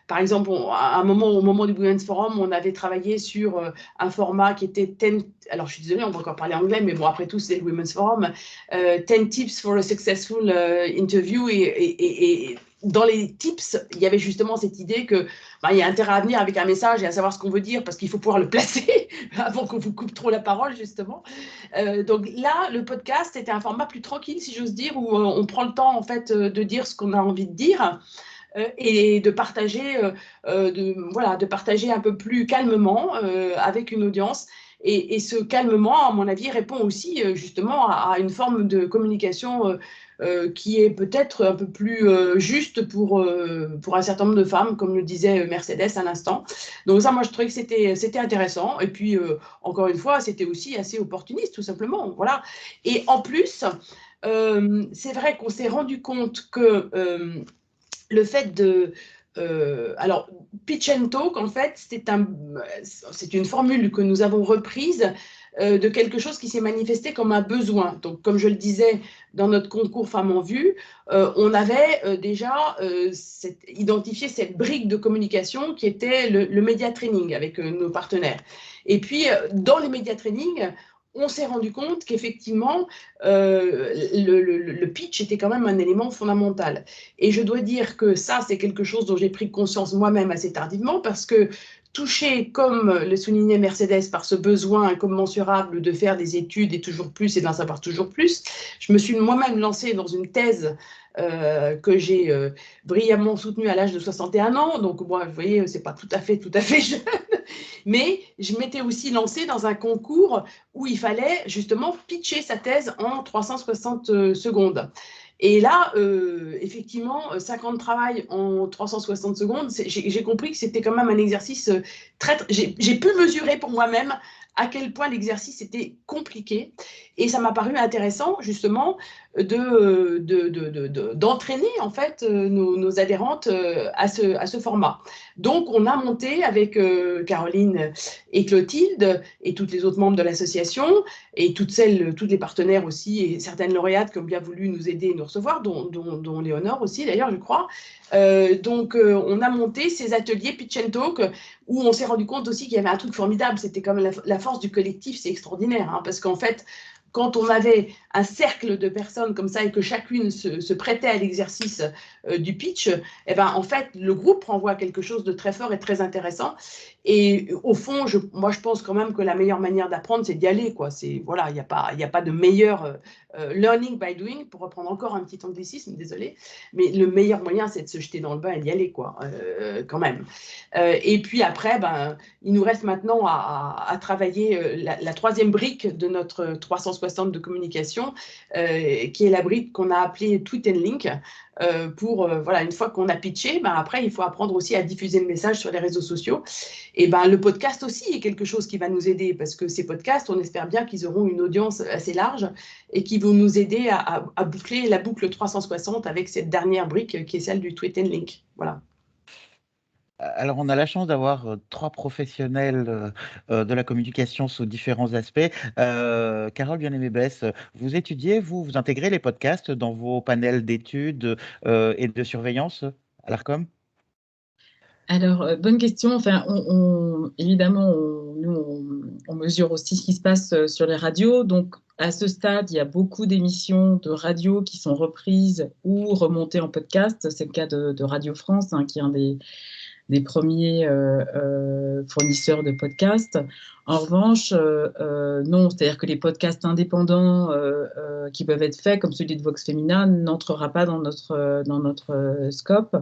par exemple, à au moment du Women's Forum, on avait travaillé sur un format qui était 10, alors je suis désolée, on va encore parler anglais, mais bon, après tout, c'est le Women's Forum, 10 tips for a successful interview, et dans les tips, il y avait justement cette idée que il y a intérêt à venir avec un message et à savoir ce qu'on veut dire, parce qu'il faut pouvoir le placer avant qu'on vous coupe trop la parole, justement. Donc là, le podcast, c'était un format plus tranquille, si j'ose dire, où on prend le temps, en fait, de dire ce qu'on a envie de dire. Et de partager, de partager un peu plus calmement avec une audience. Et ce calmement, à mon avis, répond aussi justement à une forme de communication qui est peut-être un peu plus juste pour un certain nombre de femmes, comme le disait Mercedes à l'instant. Donc ça, moi, je trouvais que c'était intéressant. Et puis, encore une fois, c'était aussi assez opportuniste, tout simplement. Voilà. Et en plus, c'est vrai qu'on s'est rendu compte que le fait de... alors, pitch and talk, en fait, c'est une formule que nous avons reprise de quelque chose qui s'est manifesté comme un besoin. Donc, comme je le disais, dans notre concours Femmes en Vue, on avait déjà identifié cette brique de communication qui était le média training avec nos partenaires. Et puis, dans les média training, on s'est rendu compte qu'effectivement, le pitch était quand même un élément fondamental. Et je dois dire que ça, c'est quelque chose dont j'ai pris conscience moi-même assez tardivement, parce que touché, comme le soulignait Mercedes, par ce besoin incommensurable de faire des études et toujours plus et d'en savoir toujours plus, je me suis moi-même lancée dans une thèse que j'ai brillamment soutenue à l'âge de 61 ans. Donc, moi, vous voyez, c'est pas tout à fait jeune. Mais je m'étais aussi lancée dans un concours où il fallait justement pitcher sa thèse en 360 secondes. Et là, effectivement, 5 ans de travail en 360 secondes, j'ai compris que c'était quand même un exercice j'ai pu mesurer pour moi-même à quel point l'exercice était compliqué. Et ça m'a paru intéressant, justement, d'entraîner, en fait, nos adhérentes à ce format. Donc, on a monté avec Caroline et Clotilde et toutes les autres membres de l'association, et tous les partenaires aussi, et certaines lauréates qui ont bien voulu nous aider et nous recevoir, dont Léonore aussi, d'ailleurs, je crois. On a monté ces ateliers Pitch and Talk, où on s'est rendu compte aussi qu'il y avait un truc formidable. C'était comme la force du collectif, c'est extraordinaire, hein, parce qu'en fait, quand on avait un cercle de personnes comme ça et que chacune se prêtait à l'exercice du pitch, eh ben, en fait, le groupe renvoie quelque chose de très fort et très intéressant. Et au fond, moi, je pense quand même que la meilleure manière d'apprendre, c'est d'y aller, quoi. Voilà, il n'y a pas de meilleur learning by doing, pour reprendre encore un petit anglicisme, désolé. Mais le meilleur moyen, c'est de se jeter dans le bain et d'y aller, quoi, quand même. Et puis après, il nous reste maintenant à travailler la troisième brique de notre 360 de communication, qui est la brique qu'on a appelée Tweet and Link. Voilà, une fois qu'on a pitché, après, il faut apprendre aussi à diffuser le message sur les réseaux sociaux. Et le podcast aussi est quelque chose qui va nous aider, parce que ces podcasts, on espère bien qu'ils auront une audience assez large et qui vont nous aider à boucler la boucle 360 avec cette dernière brique qui est celle du Tweet and Link. Voilà. Alors, on a la chance d'avoir 3 professionnels de la communication sous différents aspects. Carole Bien-Aimée-Besse, vous étudiez, vous intégrez les podcasts dans vos panels d'études et de surveillance à l'ARCOM? Alors, bonne question. Enfin, évidemment, on mesure aussi ce qui se passe sur les radios. Donc, à ce stade, il y a beaucoup d'émissions de radio qui sont reprises ou remontées en podcast. C'est le cas de Radio France, hein, qui est un des premiers fournisseurs de podcasts. En revanche, non, c'est-à-dire que les podcasts indépendants qui peuvent être faits, comme celui de Vox Femina, n'entrera pas dans notre scope.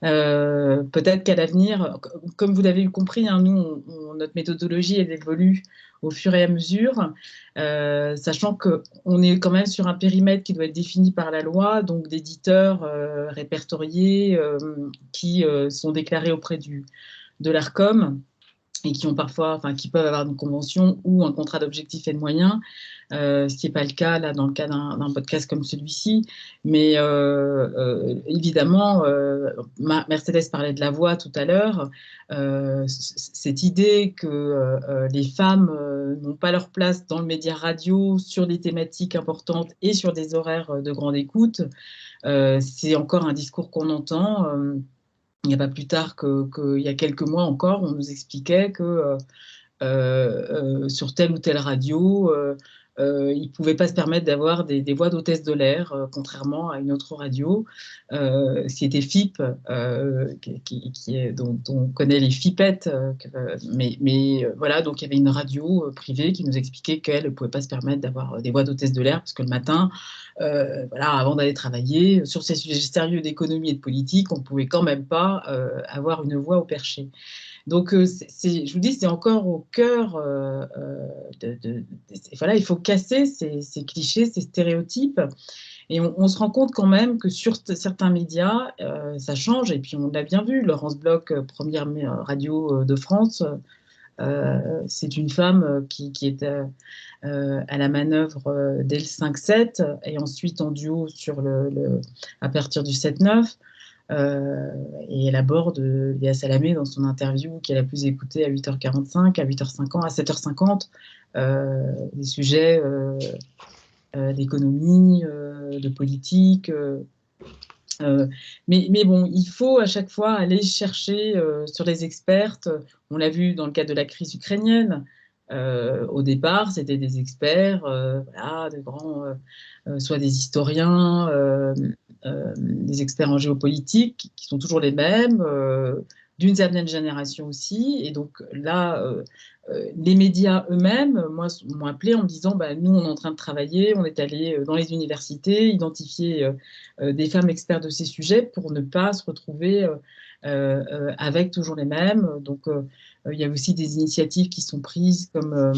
Peut-être qu'à l'avenir, comme vous l'avez compris, hein, nous, notre méthodologie, elle évolue au fur et à mesure, sachant qu'on est quand même sur un périmètre qui doit être défini par la loi, donc d'éditeurs répertoriés qui sont déclarés auprès de l'ARCOM et qui ont parfois, enfin, qui peuvent avoir une convention ou un contrat d'objectifs et de moyens, ce qui n'est pas le cas là dans le cas d'un podcast comme celui-ci. Mais évidemment, Mercedes parlait de la voix tout à l'heure. Cette idée que les femmes n'ont pas leur place dans le média radio sur des thématiques importantes et sur des horaires de grande écoute, c'est encore un discours qu'on entend. Il n'y a pas plus tard qu'il y a quelques mois encore, on nous expliquait que sur telle ou telle radio, ils ne pouvaient pas se permettre d'avoir des voix d'hôtesse de l'air, contrairement à une autre radio, qui était FIP, dont on connaît les FIPettes. Mais voilà, donc il y avait une radio privée qui nous expliquait qu'elle ne pouvait pas se permettre d'avoir des voix d'hôtesse de l'air, parce que le matin, voilà, avant d'aller travailler, sur ces sujets sérieux d'économie et de politique, on ne pouvait quand même pas avoir une voix au perché. Donc, je vous dis, c'est encore au cœur voilà, il faut casser ces clichés, ces stéréotypes. Et on se rend compte quand même que sur certains médias, ça change. Et puis, on l'a bien vu, Laurence Bloch, première radio de France, c'est une femme qui est à la manœuvre dès le 5-7 et ensuite en duo à partir du 7-9. Et elle aborde Léa Salamé dans son interview qu'elle a plus écoutée à 8h45, à 8h50, à 7h50, des sujets d'économie, de politique. Mais bon, il faut à chaque fois aller chercher sur les expertes. On l'a vu dans le cadre de la crise ukrainienne. Au départ, c'était des experts, voilà, de grands, soit des historiens, des experts en géopolitique, qui sont toujours les mêmes, d'une certaine génération aussi. Et donc là, les médias eux-mêmes, moi, m'ont appelé en me disant, bah, nous, on est en train de travailler, on est allé dans les universités, identifier des femmes expertes de ces sujets pour ne pas se retrouver avec toujours les mêmes. Donc, il y a aussi des initiatives qui sont prises, comme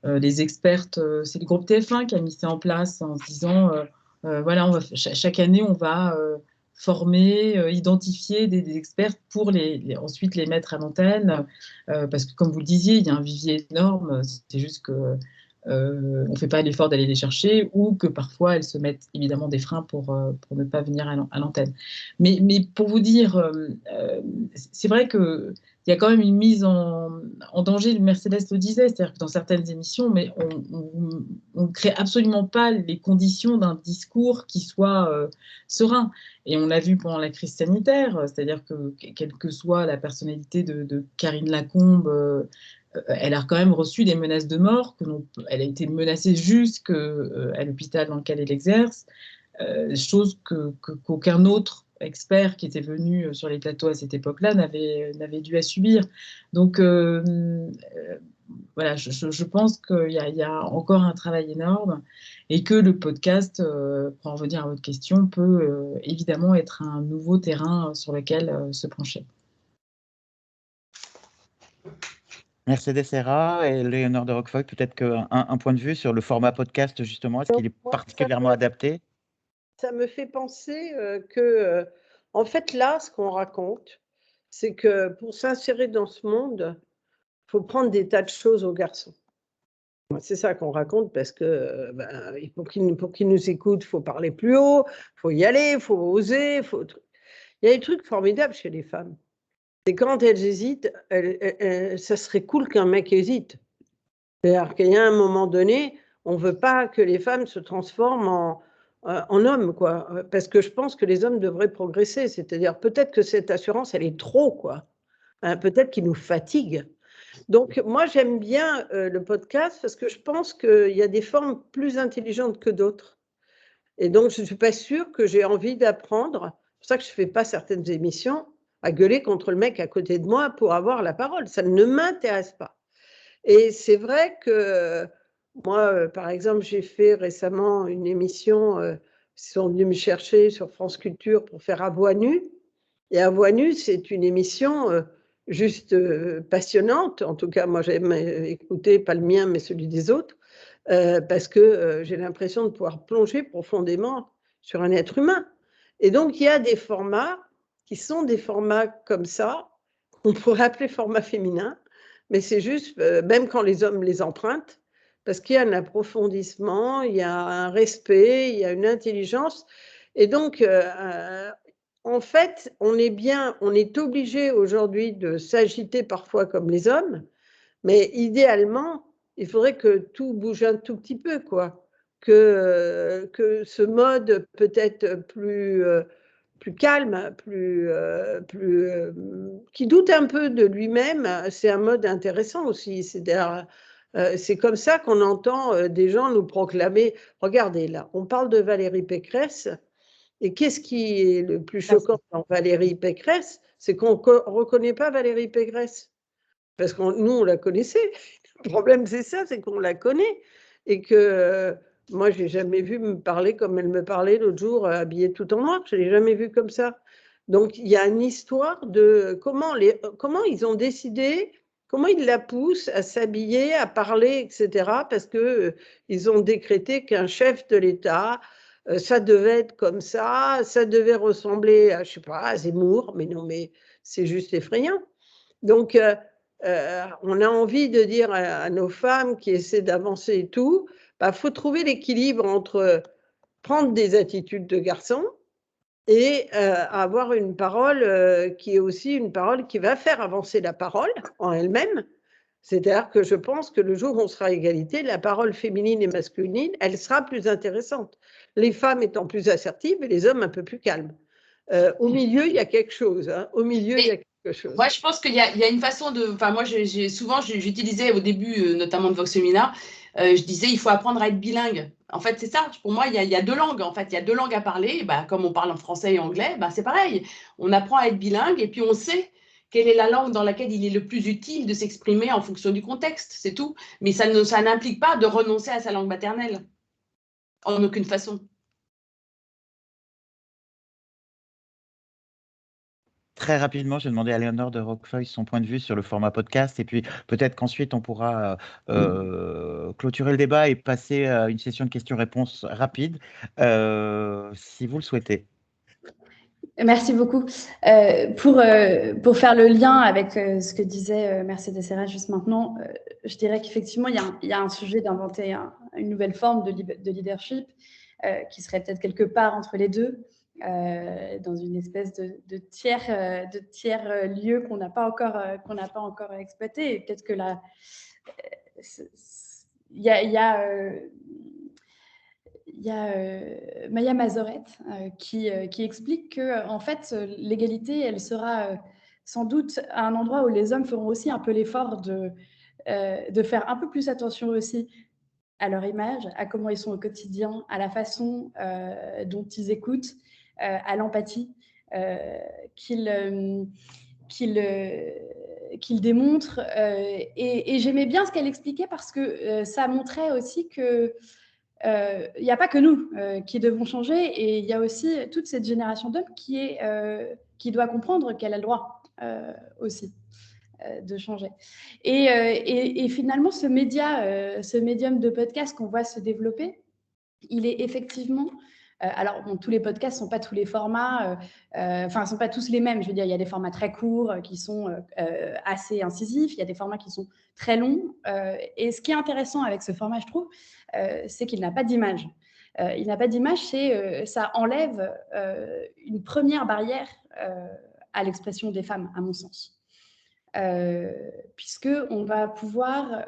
les expertes, c'est le groupe TF1 qui a mis ça en place en se disant, voilà, chaque année, on va former, identifier des experts pour ensuite les mettre à l'antenne, parce que comme vous le disiez, il y a un vivier énorme, c'est juste que on ne fait pas l'effort d'aller les chercher, ou que parfois elles se mettent évidemment des freins pour ne pas venir à l'antenne. Mais pour vous dire, c'est vrai qu'il y a quand même une mise en danger, Mercedes le disait, c'est-à-dire que dans certaines émissions, mais on ne crée absolument pas les conditions d'un discours qui soit serein. Et on l'a vu pendant la crise sanitaire, c'est-à-dire que quelle que soit la personnalité de Karine Lacombe, elle a quand même reçu des menaces de mort, elle a été menacée jusqu'à l'hôpital dans lequel elle exerce, chose qu'aucun autre expert qui était venu sur les plateaux à cette époque-là n'avait dû à subir. Donc voilà, je pense qu'il y a encore un travail énorme et que le podcast, pour en revenir à votre question, peut évidemment être un nouveau terrain sur lequel se pencher. Mercedes Serra et Léonore de Roquefort, peut-être qu'un point de vue sur le format podcast, justement, est-ce qu'il est particulièrement adapté? Ça me fait penser que, en fait, là, ce qu'on raconte, c'est que pour s'insérer dans ce monde, il faut prendre des tas de choses aux garçons. C'est ça qu'on raconte, parce que pour qu'ils nous écoutent, il faut parler plus haut, il faut y aller, il faut oser. Il y a des trucs formidables chez les femmes. Et quand elles hésitent, ça serait cool qu'un mec hésite. C'est-à-dire qu'il y a un moment donné, on ne veut pas que les femmes se transforment en hommes, quoi. Parce que je pense que les hommes devraient progresser. C'est-à-dire, peut-être que cette assurance, elle est trop, quoi. Hein, peut-être qu'il nous fatigue. Donc, moi, j'aime bien le podcast parce que je pense qu'il y a des formes plus intelligentes que d'autres. Et donc, je ne suis pas sûre que j'ai envie d'apprendre. C'est pour ça que je ne fais pas certaines émissions. à gueuler contre le mec à côté de moi pour avoir la parole. Ça ne m'intéresse pas. Et c'est vrai que moi, par exemple, j'ai fait récemment une émission, ils sont venus me chercher sur France Culture pour faire À voix nue. Et À voix nue, c'est une émission juste passionnante. En tout cas, moi, j'aime écouter, pas le mien, mais celui des autres, parce que j'ai l'impression de pouvoir plonger profondément sur un être humain. Et donc, il y a des formats qui sont des formats comme ça, qu'on pourrait appeler formats féminins, mais c'est juste, même quand les hommes les empruntent, parce qu'il y a un approfondissement, il y a un respect, il y a une intelligence. Et donc, en fait, on est obligé aujourd'hui de s'agiter parfois comme les hommes, mais idéalement, il faudrait que tout bouge un tout petit peu, quoi. Que ce mode peut-être plus calme, qui doute un peu de lui-même, c'est un mode intéressant aussi. C'est comme ça qu'on entend des gens nous proclamer. Regardez là, on parle de Valérie Pécresse, et qu'est-ce qui est le plus choquant dans Valérie Pécresse, c'est qu'on ne reconnaît pas Valérie Pécresse. Parce que nous, on la connaissait. Le problème, c'est ça, c'est qu'on la connaît. Et que moi, je n'ai jamais vu me parler comme elle me parlait l'autre jour, habillée tout en noir. Je ne l'ai jamais vue comme ça. Donc, il y a une histoire de comment ils ont décidé, comment ils la poussent à s'habiller, à parler, etc. Parce qu'ils ont décrété qu'un chef de l'État, ça devait être comme ça devait ressembler à, je ne sais pas, à Zemmour. Mais non, mais c'est juste effrayant. Donc, on a envie de dire à nos femmes qui essaient d'avancer et tout, faut trouver l'équilibre entre prendre des attitudes de garçon et avoir une parole qui est aussi une parole qui va faire avancer la parole en elle-même. C'est-à-dire que je pense que le jour où on sera à égalité, la parole féminine et masculine, elle sera plus intéressante. Les femmes étant plus assertives et les hommes un peu plus calmes. Au milieu, il y a quelque chose. Hein. Au milieu, il y a quelque chose. Moi, je pense qu'il y a une façon de. Enfin, moi, souvent, j'utilisais au début, notamment de Vox Femina, je disais il faut apprendre à être bilingue. En fait, c'est ça. Pour moi, il y a deux langues. En fait, il y a deux langues à parler. Comme on parle en français et anglais, c'est pareil. On apprend à être bilingue et puis on sait quelle est la langue dans laquelle il est le plus utile de s'exprimer en fonction du contexte. C'est tout. Mais ça n'implique pas de renoncer à sa langue maternelle. En aucune façon. Très rapidement, j'ai demandé à Léonore de Roquefeuille son point de vue sur le format podcast et puis peut-être qu'ensuite on pourra clôturer le débat et passer à une session de questions-réponses rapide, si vous le souhaitez. Merci beaucoup. Pour faire le lien avec ce que disait Mercedes Serra juste maintenant, je dirais qu'effectivement, il y a un sujet d'inventer une nouvelle forme de leadership qui serait peut-être quelque part entre les deux, dans une espèce de tiers lieu qu'on n'a pas encore exploité. Et peut-être que là, il y a Maya Mazoret qui explique que en fait, l'égalité, elle sera sans doute à un endroit où les hommes feront aussi un peu l'effort de faire un peu plus attention aussi à leur image, à comment ils sont au quotidien, à la façon dont ils écoutent, à l'empathie qu'ils démontrent. Et j'aimais bien ce qu'elle expliquait parce que ça montrait aussi que il n'y a pas que nous qui devons changer, et il y a aussi toute cette génération d'hommes qui doit comprendre qu'elle a le droit aussi de changer. Et finalement, ce médium de podcast qu'on voit se développer, il est effectivement... alors, tous les podcasts ne sont pas tous les formats, ne sont pas tous les mêmes. Je veux dire, il y a des formats très courts qui sont assez incisifs, il y a des formats qui sont très longs. Et ce qui est intéressant avec ce format, je trouve, c'est qu'il n'a pas d'image. Il n'a pas d'image, ça enlève une première barrière à l'expression des femmes, à mon sens. Puisqu'on va pouvoir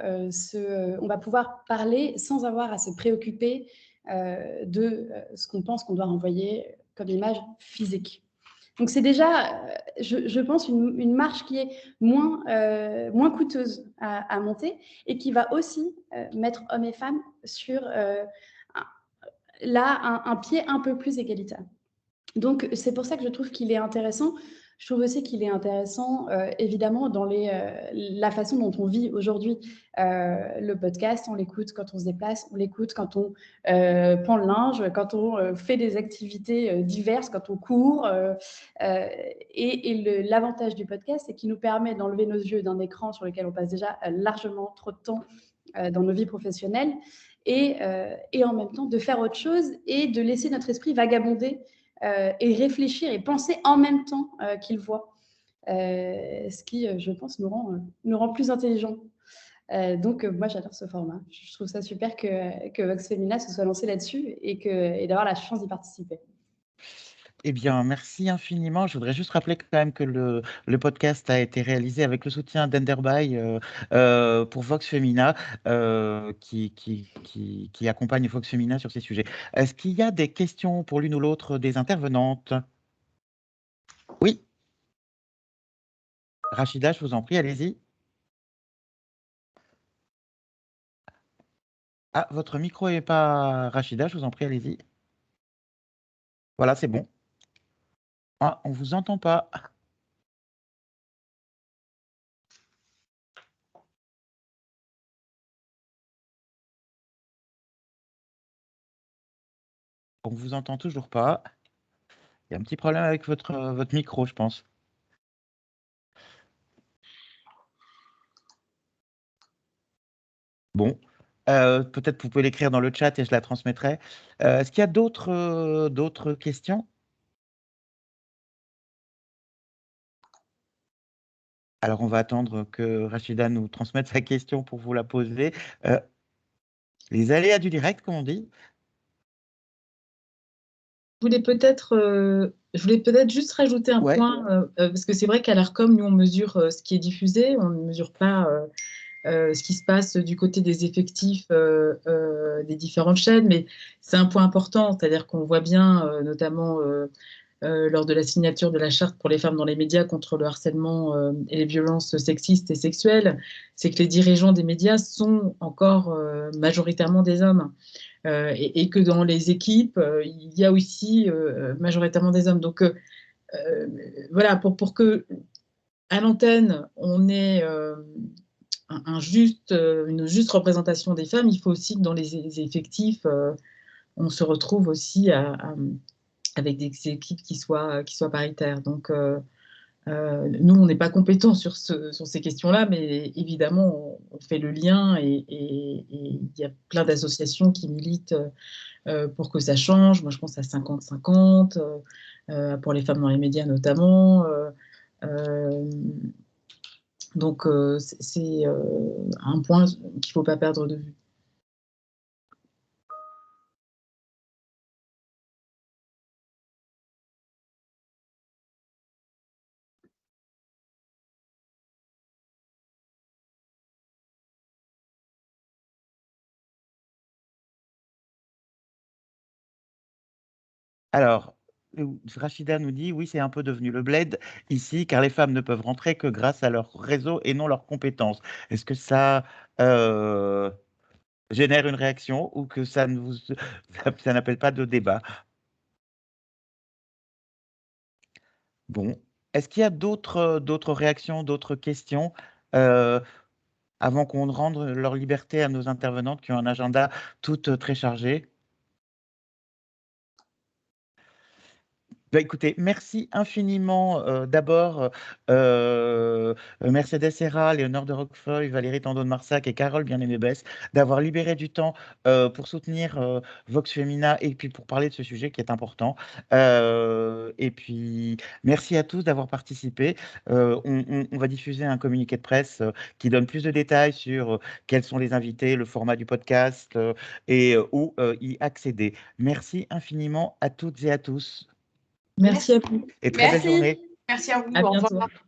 parler sans avoir à se préoccuper de ce qu'on pense qu'on doit renvoyer comme image physique. Donc c'est déjà, je pense, une marche qui est moins coûteuse à monter et qui va aussi mettre hommes et femmes sur un pied un peu plus égalitaire. Donc, c'est pour ça que je trouve qu'il est intéressant. Je trouve aussi qu'il est intéressant, évidemment, dans la façon dont on vit aujourd'hui. Le podcast, on l'écoute quand on se déplace, on l'écoute quand on prend le linge, quand on fait des activités diverses, quand on court. Et l'avantage du podcast, c'est qu'il nous permet d'enlever nos yeux d'un écran sur lequel on passe déjà largement trop de temps dans nos vies professionnelles et en même temps de faire autre chose et de laisser notre esprit vagabonder et réfléchir et penser en même temps qu'il voit. Ce qui, je pense, nous rend plus intelligents. Donc, moi, j'adore ce format. Je trouve ça super que Vox Femina se soit lancé là-dessus et d'avoir la chance d'y participer. Eh bien, merci infiniment. Je voudrais juste rappeler quand même que le podcast a été réalisé avec le soutien d'Enderby pour Vox Femina, qui accompagne Vox Femina sur ces sujets. Est-ce qu'il y a des questions pour l'une ou l'autre des intervenantes? Oui. Rachida, je vous en prie, allez-y. Ah, votre micro n'est pas... Rachida, je vous en prie, allez-y. Voilà, c'est bon. Ah, on ne vous entend pas. On ne vous entend toujours pas. Il y a un petit problème avec votre micro, je pense. Bon, peut-être vous pouvez l'écrire dans le chat et je la transmettrai. Est-ce qu'il y a d'autres questions? Alors, on va attendre que Rachida nous transmette sa question pour vous la poser. Les aléas du direct, comme on dit. Je voulais peut-être juste rajouter un point, parce que c'est vrai qu'à l'ARCOM, nous, on mesure ce qui est diffusé, on ne mesure pas ce qui se passe du côté des effectifs des différentes chaînes, mais c'est un point important, c'est-à-dire qu'on voit bien, notamment lors de la signature de la charte pour les femmes dans les médias contre le harcèlement et les violences sexistes et sexuelles, c'est que les dirigeants des médias sont encore majoritairement des hommes. Et que dans les équipes, il y a aussi majoritairement des hommes. Donc voilà, pour que à l'antenne, on ait une juste représentation des femmes, il faut aussi que dans les effectifs, on se retrouve aussi avec des équipes qui soient paritaires. Donc nous, on n'est pas compétents sur ces questions-là, mais évidemment, on fait le lien et il y a plein d'associations qui militent pour que ça change. Moi, je pense à 50-50, pour les femmes dans les médias notamment. Donc, c'est un point qu'il ne faut pas perdre de vue. Alors, Rachida nous dit, oui, c'est un peu devenu le bled ici, car les femmes ne peuvent rentrer que grâce à leur réseau et non leurs compétences. Est-ce que ça génère une réaction ou que ça n'appelle pas de débat? Bon. Est-ce qu'il y a d'autres réactions, d'autres questions avant qu'on rende leur liberté à nos intervenantes qui ont un agenda toutes très chargé? Bah, écoutez, merci infiniment d'abord Mercedes Serra, Léonore de Roquefeuille, Valérie Tandon de Marsac et Carole Bien-Aimée-Besse d'avoir libéré du temps pour soutenir Vox Femina et puis pour parler de ce sujet qui est important. Et puis, merci à tous d'avoir participé. On va diffuser un communiqué de presse qui donne plus de détails sur quels sont les invités, le format du podcast et où y accéder. Merci infiniment à toutes et à tous. Merci à vous. Et très belle journée. Merci à vous. À Au bientôt. revoir.